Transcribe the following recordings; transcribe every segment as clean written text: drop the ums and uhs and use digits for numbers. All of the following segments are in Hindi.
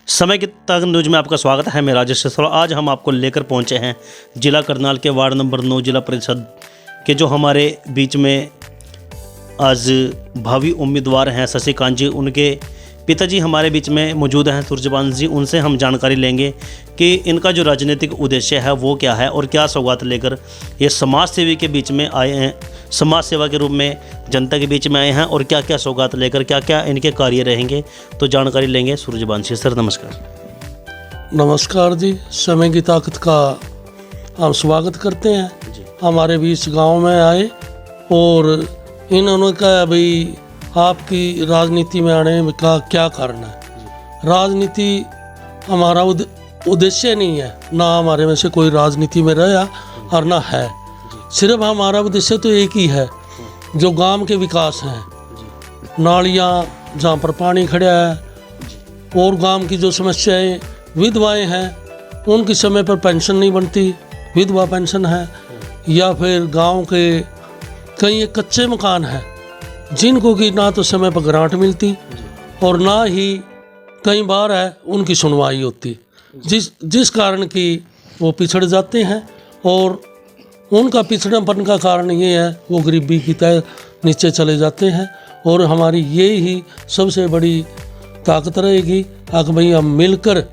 समय की तक न्यूज में आपका स्वागत है। मैं राजेश सिसोदिया। आज हम आपको लेकर पहुंचे हैं जिला करनाल के वार्ड नंबर 9 जिला परिषद के जो हमारे बीच में आज भावी उम्मीदवार हैं शशिकांत जी, उनके पिताजी हमारे बीच में मौजूद हैं सूर्यवंश जी। उनसे हम जानकारी लेंगे कि इनका जो राजनीतिक उद्देश्य है वो क्या है और क्या सौगात लेकर ये समाज सेवी के बीच में आए हैं, समाज सेवा के रूप में जनता के बीच में आए हैं और क्या क्या सौगात लेकर क्या क्या इनके कार्य रहेंगे, तो जानकारी लेंगे सूर्यवंश जी। सर नमस्कार। नमस्कार जी, समय की ताकत का हम स्वागत करते हैं। हमारे बीच गांव में आए और इन्होंने कहा भाई आपकी राजनीति में आने का क्या कारण है। राजनीति हमारा उद्देश्य नहीं है, ना हमारे में से कोई राजनीति में रहा और ना है। सिर्फ हमारा उद्देश्य तो एक ही है, जो गांव के विकास हैं, नालियाँ जहाँ पर पानी खड़ा है और गांव की जो समस्याएं, विधवाएं हैं उनकी समय पर पेंशन नहीं बनती, विधवा पेंशन है, या फिर गांव के कई एक कच्चे मकान हैं जिनको कि ना तो समय पर ग्रांट मिलती और ना ही कई बार है उनकी सुनवाई होती, जिस कारण कि वो पिछड़ जाते हैं। और उनका पिछड़ेपन का कारण ये है वो गरीबी की तय नीचे चले जाते हैं। और हमारी ये ही सबसे बड़ी ताकत रहेगी कि भाई हम मिलकर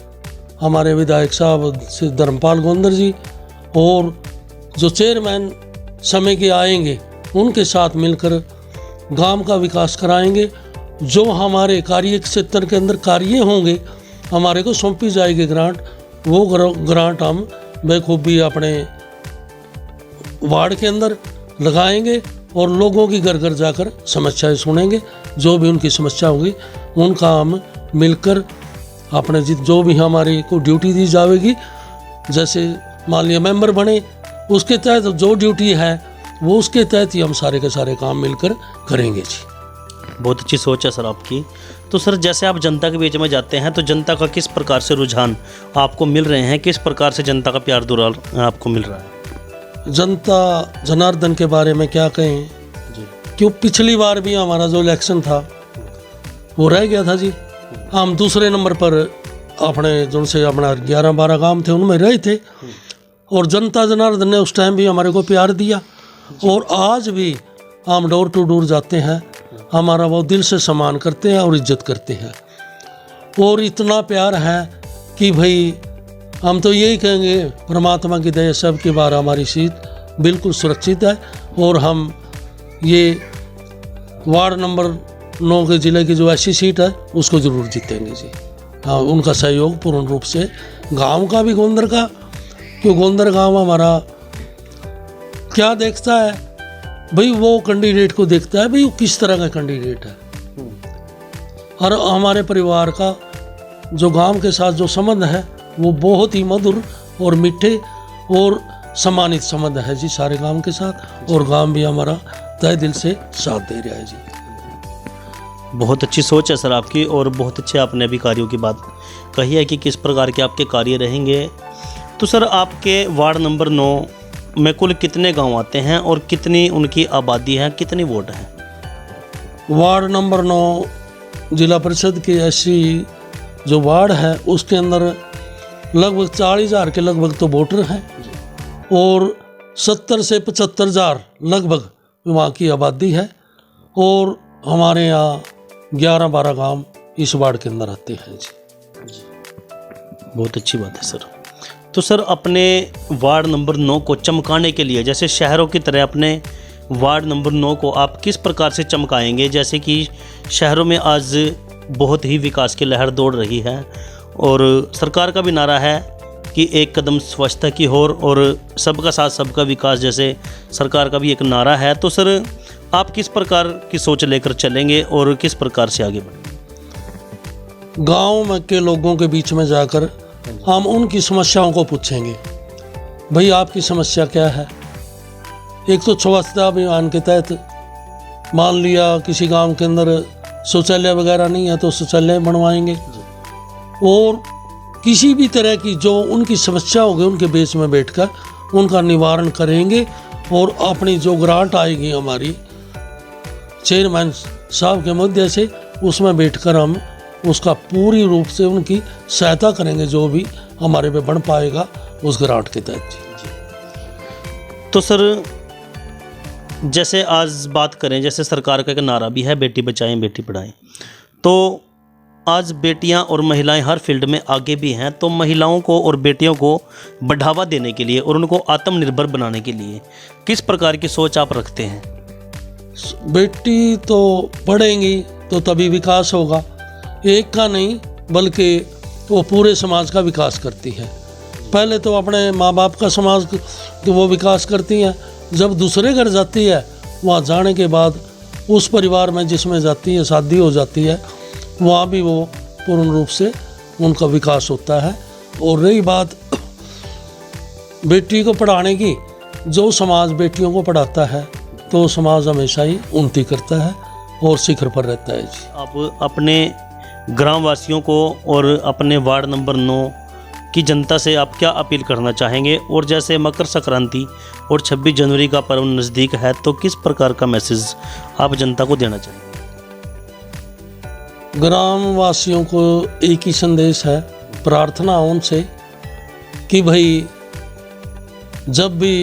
हमारे विधायक साहब से धर्मपाल गोंदर जी और जो चेयरमैन समय के आएंगे उनके साथ मिलकर गांव का विकास कराएंगे। जो हमारे कार्य क्षेत्र के अंदर कार्य होंगे हमारे को सौंपी जाएगी ग्रांट, वो ग्रांट हम बेखूबी अपने वार्ड के अंदर लगाएंगे और लोगों की घर घर जाकर समस्याएं सुनेंगे। जो भी उनकी समस्या होगी उनका हम मिलकर अपने जो भी हमारी को ड्यूटी दी जाएगी, जैसे मान लिया मेंबर बने उसके तहत जो ड्यूटी है वो उसके तहत ही हम सारे के सारे काम मिलकर करेंगे जी। बहुत अच्छी सोच है सर आपकी। तो सर जैसे आप जनता के बीच में जाते हैं तो जनता का किस प्रकार से रुझान आपको मिल रहे हैं, किस प्रकार से जनता का प्यार दुलार आपको मिल रहा है? जनता जनार्दन के बारे में क्या कहें जी, क्यों पिछली बार भी हमारा जो इलेक्शन था वो रह गया था जी। हम दूसरे नंबर पर अपने जिनसे अपना 11-12 गांव थे उनमें रहे थे और जनता जनार्दन ने उस टाइम भी हमारे को प्यार दिया और आज भी हम डोर टू डोर जाते हैं, हमारा वो दिल से सम्मान करते हैं और इज्जत करते हैं। और इतना प्यार है कि भाई हम तो यही कहेंगे परमात्मा की दया सबके बार हमारी सीट बिल्कुल सुरक्षित है और हम ये वार्ड नंबर 9 के ज़िले की जो ऐसी सीट है उसको ज़रूर जीतेंगे जी। हाँ, उनका सहयोग पूर्ण रूप से गांव का भी, गोंदर का, क्यों गोंदर गांव हमारा क्या देखता है भाई, वो कैंडिडेट को देखता है भाई वो किस तरह का कैंडिडेट है। और हमारे परिवार का जो गांव के साथ जो संबंध है वो बहुत ही मधुर और मीठे और सम्मानित संबंध है जी सारे गांव के साथ, और गांव भी हमारा तहे दिल से साथ दे रहा है जी। बहुत अच्छी सोच है सर आपकी और बहुत अच्छे आपने अभी कार्यों की बात कही है कि किस प्रकार के आपके कार्य रहेंगे। तो सर आपके वार्ड नंबर 9 में कुल कितने गांव आते हैं और कितनी उनकी आबादी है, कितनी वोट है? वार्ड नंबर 9 जिला परिषद की ऐसी जो वार्ड है उसके अंदर लगभग 40,000 के लगभग तो वोटर हैं और 70 से 75,000 लगभग वहाँ की आबादी है। और हमारे यहाँ 11-12 गांव इस वार्ड के अंदर आते हैं जी। बहुत अच्छी बात है सर। तो सर अपने वार्ड नंबर 9 को चमकाने के लिए, जैसे शहरों की तरह अपने वार्ड नंबर 9 को आप किस प्रकार से चमकाएंगे? जैसे कि शहरों में आज बहुत ही विकास की लहर दौड़ रही है और सरकार का भी नारा है कि एक कदम स्वच्छता की ओर और सबका साथ सबका विकास, जैसे सरकार का भी एक नारा है। तो सर आप किस प्रकार की सोच लेकर चलेंगे और किस प्रकार से आगे बढ़ेंगे? गाँव में के लोगों के बीच में जाकर हम उनकी समस्याओं को पूछेंगे, भाई आपकी समस्या क्या है। एक तो स्वच्छता अभियान के तहत मान लिया किसी गांव के अंदर शौचालय वगैरह नहीं है तो शौचालय बनवाएंगे, और किसी भी तरह की जो उनकी समस्या होगी उनके बेस में बैठकर उनका निवारण करेंगे। और अपनी जो ग्रांट आएगी हमारी चेयरमैन साहब के मुद्दे से उसमें बैठकर हम उसका पूरी रूप से उनकी सहायता करेंगे, जो भी हमारे पे बन पाएगा उस ग्रांट के तहत जी। तो सर जैसे आज बात करें, जैसे सरकार का एक नारा भी है बेटी बचाएं बेटी पढ़ाएं, तो आज बेटियां और महिलाएं हर फील्ड में आगे भी हैं, तो महिलाओं को और बेटियों को बढ़ावा देने के लिए और उनको आत्मनिर्भर बनाने के लिए किस प्रकार की सोच आप रखते हैं? बेटी तो पढ़ेंगी तो तभी विकास होगा, एक का नहीं बल्कि वो पूरे समाज का विकास करती है। पहले तो अपने माँ बाप का समाज वो विकास करती हैं, जब दूसरे घर जाती है वहाँ जाने के बाद उस परिवार में जिसमें जाती है शादी हो जाती है, वहाँ भी वो पूर्ण रूप से उनका विकास होता है। और रही बात बेटी को पढ़ाने की, जो समाज बेटियों को पढ़ाता है तो समाज हमेशा ही उन्नति करता है और शिखर पर रहता है जी। आप अपने ग्रामवासियों को और अपने वार्ड नंबर 9 की जनता से आप क्या अपील करना चाहेंगे? और जैसे मकर संक्रांति और 26 जनवरी का पर्व नज़दीक है, तो किस प्रकार का मैसेज आप जनता को देना चाहेंगे? ग्रामवासियों को एक ही संदेश है, प्रार्थना उनसे कि भाई जब भी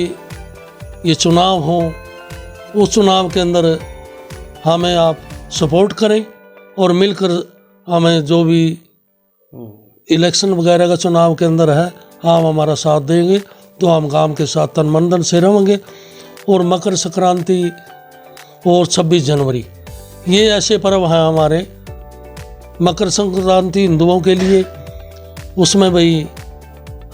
ये चुनाव हो, उस चुनाव के अंदर हमें आप सपोर्ट करें और मिलकर हमें जो भी इलेक्शन वगैरह का चुनाव के अंदर है हम हमारा साथ देंगे, तो हम गांव के साथ तन मन धन से रहेंगे। और मकर संक्रांति और 26 जनवरी ये ऐसे पर्व हैं हमारे। मकर संक्रांति हिंदुओं के लिए, उसमें भाई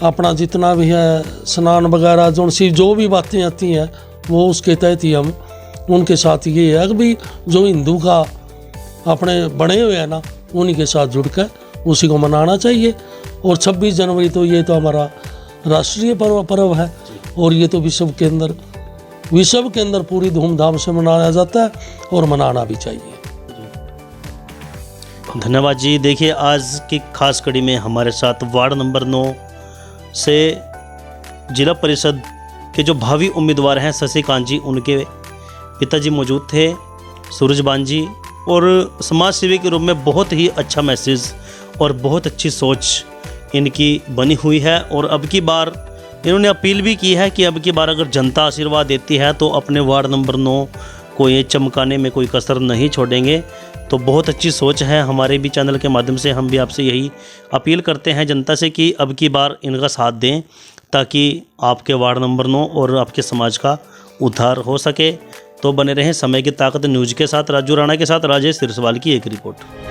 अपना जितना भी है स्नान वगैरह जो भी बातें आती हैं वो उसके तहत ही हम उनके साथ ये है कि भाई जो हिंदू का अपने बने हुए हैं ना उन्हीं के साथ जुड़कर उसी को मनाना चाहिए। और 26 जनवरी तो ये तो हमारा राष्ट्रीय पर्व है और ये तो विश्व के अंदर पूरी धूमधाम से मनाया जाता है और मनाना भी चाहिए। धन्यवाद जी। देखिए आज की खास कड़ी में हमारे साथ वार्ड नंबर 9 से जिला परिषद के जो भावी उम्मीदवार हैं शशिकांत जी, उनके पिताजी मौजूद थे सूरजबान जी, और समाज सेवी के रूप में बहुत ही अच्छा मैसेज और बहुत अच्छी सोच इनकी बनी हुई है। और अब की बार इन्होंने अपील भी की है कि अब की बार अगर जनता आशीर्वाद देती है तो अपने वार्ड नंबर 9 को ये चमकाने में कोई कसर नहीं छोड़ेंगे। तो बहुत अच्छी सोच है। हमारे भी चैनल के माध्यम से हम भी आपसे यही अपील करते हैं जनता से कि अब की बार इनका साथ दें ताकि आपके वार्ड नंबर 9 और आपके समाज का उद्धार हो सके। तो बने रहें समय की ताकत न्यूज़ के साथ। राजू राणा के साथ राजेश सिरसवाल की एक रिपोर्ट।